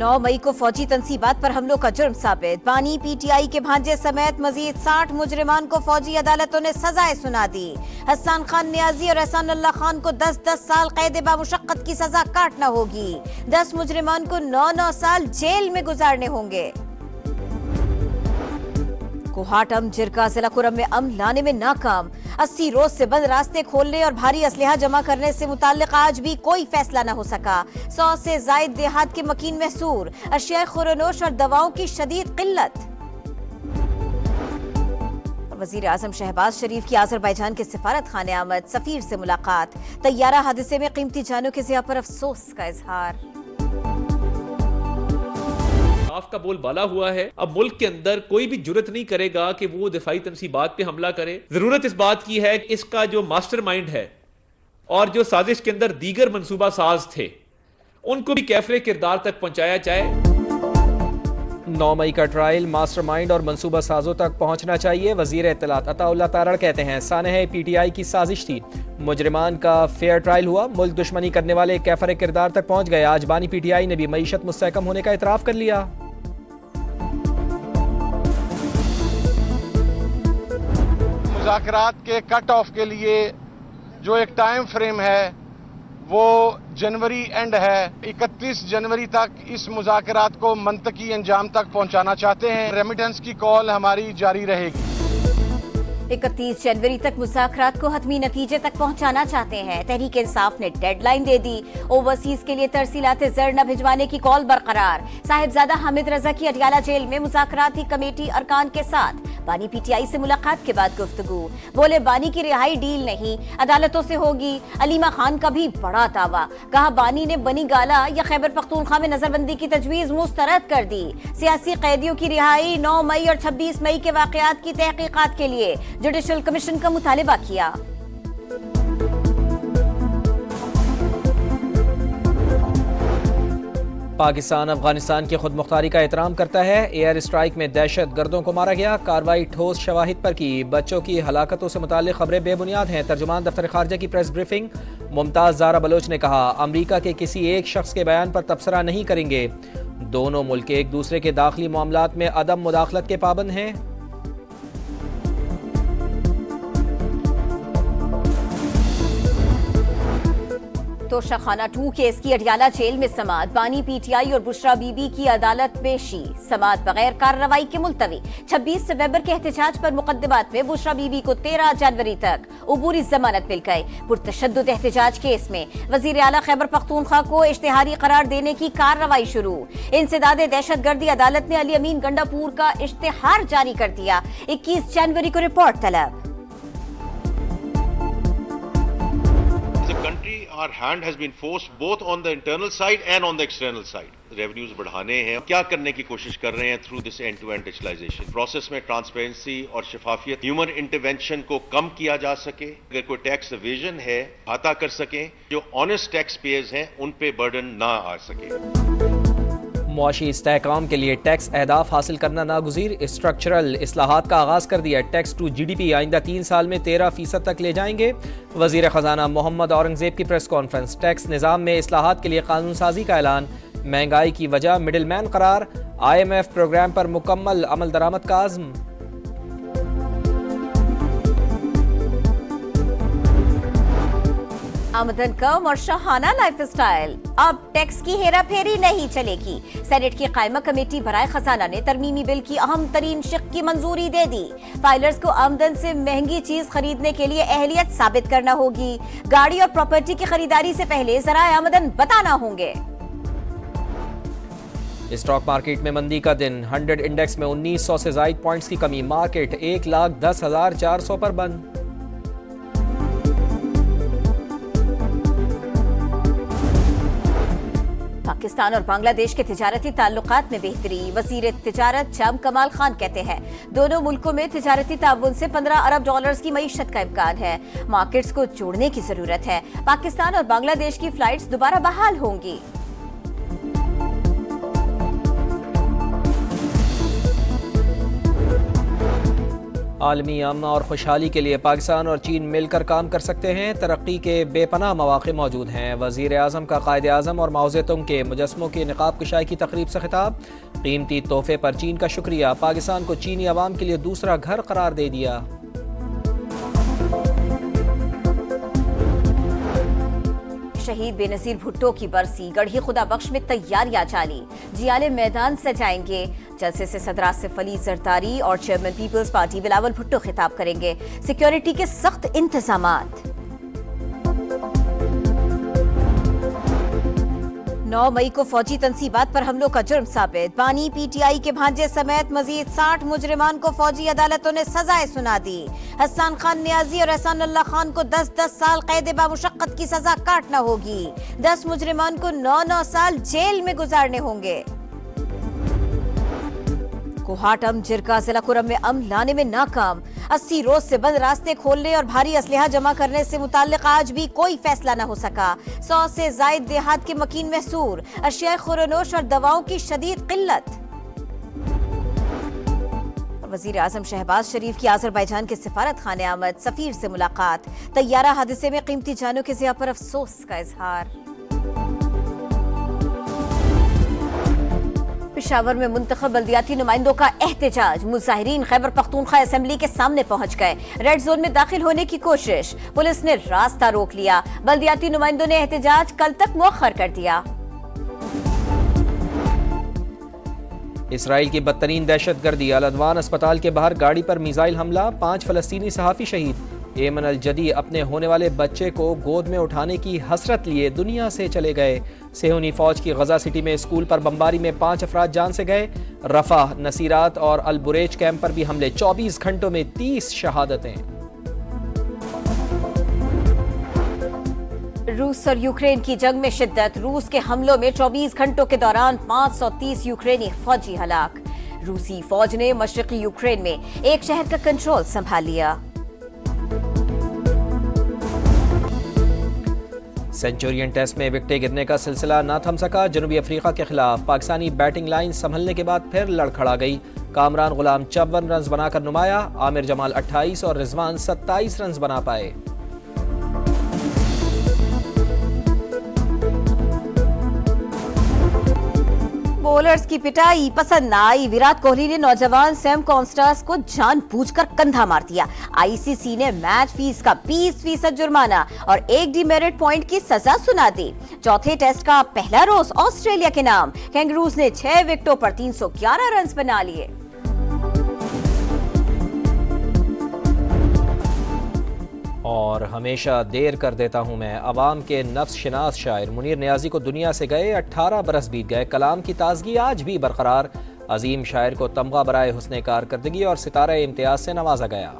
9 मई को फौजी तंसीबात पर हमलों का जुर्म साबित। बानी पीटीआई के भांजे समेत मजीद 60 मुजरिमान को फौजी अदालतों ने सजाएं सुना दी। हसन खान नियाजी और एहसानुल्लाह खान को 10-10 साल कैद बामुशक्कत की सजा काटना होगी। 10 मुजरिमान को 9-9 साल जेल में गुजारने होंगे। कोहाटम जिरका जिला कुरम में अमन लाने में नाकाम। 80 रोज से बंद रास्ते खोलने और भारी असलहा जमा करने से मुताल्लिक आज भी कोई फैसला न हो सका। 100 से जायद देहात के मकीन महसूर। अशिया खुरनोश और दवाओं की शदीद किल्लत। वजीर आजम शहबाज शरीफ की आजरबाईजान के सिफारत खाने आमद। सफीर से मुलाकात। तैयारा हादसे में कीमती जानों के ज़िया पर अफसोस का इजहार। का बोलबाला हुआ है। अब मुल्क के अंदर कोई भी जुर्रत नहीं करेगा कि वो दिफाई तनसीबात पे हमला करे। जरूरत इस बात की है कि इसका जो मास्टरमाइंड है और जो साजिश के अंदर दीगर मंसूबा साज थे उनको भी कैफरे किरदार तक पहुंचाया जाए। 9 मई का ट्रायल मास्टरमाइंड और मंसूबा साजों तक पहुंचना चाहिए। वजीर इत्तलात अताउल्लाह तारड़ कहते हैं सानह पीटीआई की साजिश थी। मुजरिमान का फेयर ट्रायल हुआ। मुल्क दुश्मनी करने वाले कैफरे किरदार तक पहुंच गए। आज बानी पीटीआई ने भी मईशत मुस्तहकम होने का इतराफ कर लिया। मुज़ाकरात के कट ऑफ के लिए जो एक टाइम फ्रेम है वो जनवरी एंड है। 31 जनवरी तक इस मुज़ाकरात को मंतकी अंजाम तक पहुंचाना चाहते हैं। रेमिटेंस की कॉल हमारी जारी रहेगी। 31 जनवरी तक मुज़ाकरात को हतमी नतीजे तक पहुंचाना चाहते हैं। तहरीक इंसाफ ने डेडलाइन दे दी। ओवरसीज के लिए तरसीलात ज़र न भिजवाने की कॉल बरकरार। साहिबजादा हामिद रजा की अडियाला जेल में मुज़ाकराती कमेटी अरकान के साथ बानी पीटीआई से मुलाकात के बाद गुफ्तगू। बोले बानी की रिहाई डील नहीं अदालतों से होगी। अलीमा खान का भी बड़ा दावा। कहा बानी ने बनी गाला या खैबर पख्तूनख्वा में नजरबंदी की तजवीज मुस्तरद कर दी। सियासी कैदियों की रिहाई 9 मई और 26 मई के वाकयात की तहकीकात के लिए जुडिशल कमीशन का मुतालिबा किया। पाकिस्तान अफगानिस्तान की खुद मुख्तारी का एहतराम करता है। एयर स्ट्राइक में दहशत गर्दों को मारा गया। कार्रवाई ठोस शवाहिद पर की। बच्चों की हलाकतों से मुताल्लिक खबरें बेबुनियाद हैं। तर्जुमान दफ्तर खारजा की प्रेस ब्रीफिंग। मुमताज ज़ारा बलोच ने कहा अमरीका के किसी एक शख्स के बयान पर तबसरा नहीं करेंगे। दोनों मुल्क एक दूसरे के दाखिली मामलात में अदम मुदाखलत के पाबंद हैं। तोशाखाना 2 केस की अडियाला जेल में समाअत। बानी पीटीआई और बुशरा बीबी की अदालत पेशी। समाअत बगैर कार्रवाई के मुलतवी। 26 नवंबर के एहतजाज पर मुकदमात में बुशरा बीबी को 13 जनवरी तक उबूरी जमानत मिल गई। पुरतशद्दुद एहतजाज केस में वजीर आला खैबर पख्तूनख्वा को इश्तिहारी करार देने की कार्रवाई शुरू। इंसदाद दहशतगर्दी अदालत ने अली अमीन गंडापुर का इश्तिहार जारी कर दिया। 21 जनवरी को रिपोर्ट तलब। Our hand has been forced both on the internal side and on the external side. Revenues बढ़ाने हैं। क्या करने की कोशिश कर रहे हैं through this end to end digitalization process में ट्रांसपेरेंसी और शफाफियत, ह्यूमन इंटरवेंशन को कम किया जा सके। अगर कोई टैक्स एवेजन है आता कर सकें। जो ऑनेस्ट टैक्स पेयर्स हैं उन पे बर्डन ना आ सके। मुआशी इस्तेहकाम के लिए टैक्स अहदाफ हासिल करना नागुज़ीर। स्ट्रक्चरल इस्लाहात का आगाज़ कर दिया। टैक्स टू GDP आइंदा 3 साल में 13% तक ले जाएंगे। वज़ीर ख़जाना मोहम्मद औरंगजेब की प्रेस कॉन्फ्रेंस। टैक्स निज़ाम में इस्लाहात के लिए कानून साजी का ऐलान। महंगाई की वजह मिडिल मैन करार। IMF प्रोग्राम पर मुकम्मल अमल दरामद का आज़म। आमदन कम और शाहाना लाइफ स्टाइल। अब टैक्स की हेरा फेरी नहीं चलेगी। सेनेट की कायमा कमेटी बराए खजाना ने तरमीमी बिल की अहम तरीन शिक की मंजूरी दे दी। फाइलर्स को आमदन से महंगी चीज खरीदने के लिए अहलियत साबित करना होगी। गाड़ी और प्रॉपर्टी की खरीदारी से पहले ज़राए आमदन बताना होंगे। स्टॉक मार्केट में मंदी का दिन। 100 इंडेक्स में 1900 से ज्यादा पॉइंट्स की कमी। मार्केट 1,10,400 पर बंद। पाकिस्तान और बांग्लादेश के तिजारती ताल्लुकात में बेहतरी। वजीर तिजारत जाम कमाल खान कहते हैं दोनों मुल्कों में तिजारती ताउन से $15 अरब की मईशत का इम्कान है। मार्केट्स को जोड़ने की जरूरत है। पाकिस्तान और बांग्लादेश की फ्लाइट्स दोबारा बहाल होंगी। आलमी अमन और खुशहाली के लिए पाकिस्तान और चीन मिलकर काम कर सकते हैं। तरक्की के बेपनाह मौक़े मौजूद हैं। वज़ीर आज़म का क़ायद आज़म और माओ तुंग के मुजस्मों की निकाब कुशाई की तकरीब से खिताब। कीमती तोहफे पर चीन का शुक्रिया, पाकिस्तान को चीनी अवाम के लिए दूसरा घर करार दे दिया। शहीद बेनज़ीर भुट्टो की बरसी, गढ़ी खुदा बख्श में तैयारियां जारी, जियाले मैदान सजाएंगे। जलसे से सदर आसिफ अली जरदारी और चेयरमैन पीपल्स पार्टी बिलावल भुट्टो खिताब करेंगे। सिक्योरिटी के सख्त इंतजामात। 9 मई को फौजी तनसीबात पर हमलों का जुर्म साबित। बानी पीटीआई के भांजे समेत मजीद 60 मुजरिमान को फौजी अदालतों ने सजाएं सुना दी। हसन खान नियाजी और एहसानुल्लाह खान को 10-10 साल कैद बामुशक्कत की सजा काटना होगी। 10 मुजरिमान को 9-9 साल जेल में गुजारने होंगे। कोहाटम जिरका जिला कुरम में अमन लाने में नाकाम। 80 रोज से बंद रास्ते खोलने और भारी असलहा जमा करने से मुताल्लिक आज भी कोई फैसला न हो सका। 100 से जायद देहात के मकीन महसूर। अशिया खुरनोश और दवाओं की शदीद किल्लत। वजीर आजम शहबाज शरीफ की आजरबाईजान के सिफारत खाने आमद, सफीर से मुलाकात। तैयारा हादसे में कीमती जानों के ज़िया पर अफसोस का इजहार। पेशावर में मुंतखब बल्दियाती नुमाइंदों का एहतजाज। मुजाहिरीन खैबर पख्तूनख्वा असेंबली के सामने पहुंच गए। रेड जोन में दाखिल होने की कोशिश, पुलिस ने रास्ता रोक लिया। बल्दियाती नुमाइंदों ने एहतजाज कल तक मुअख्खर कर दिया। इसराइल की बदतरीन दहशतगर्दी, अल अदवान अस्पताल के बाहर गाड़ी पर मिसाइल हमला, 5 फलस्तीनी सहाफ़ी शहीद। एमन अल जदी अपने होने वाले बच्चे को गोद में उठाने की हसरत लिए दुनिया से चले गए। सेहूनी फौज की गजा सिटी में स्कूल पर बमबारी में 5 अफराद जान से गए। रफा, नसीरात और अल बुरेज कैंप पर भी हमले, 24 घंटों में 30 शहादतें। रूस और यूक्रेन की जंग में शिद्दत। रूस के हमलों में 24 घंटों के दौरान 530 यूक्रेनी फौजी हलाक। रूसी फौज ने मशरकी यूक्रेन में एक शहर का कंट्रोल संभाल लिया। सेंचुरियन टेस्ट में विकेटें गिरने का सिलसिला न थम सका। जनूबी अफ्रीका के खिलाफ पाकिस्तानी बैटिंग लाइन संभलने के बाद फिर लड़खड़ा गई। कामरान गुलाम 54 रन बनाकर नुमाया। आमिर जमाल 28 और रिजवान 27 रन बना पाए। बॉलर्स की पिटाई पसंद न आई। विराट कोहली ने नौजवान सैम कॉन्स्टास को जानबूझकर कंधा मार दिया। आईसीसी ने मैच फीस का 20% जुर्माना और 1 डीमेरिट पॉइंट की सजा सुना दी। चौथे टेस्ट का पहला रोज ऑस्ट्रेलिया के नाम। कैंगरूज ने 6 विकेटों पर 311 रन बना लिए। और हमेशा देर कर देता हूँ मैं, अवाम के नफ्स शनास शायर मुनीर नियाजी को दुनिया से गए। 18 बरस बीत गए, कलाम की ताजगी आज भी बरकरार। अजीम शायर को तमगा बराए हुस्ने कारकर्दगी और सितारा इम्तियाज से नवाजा गया।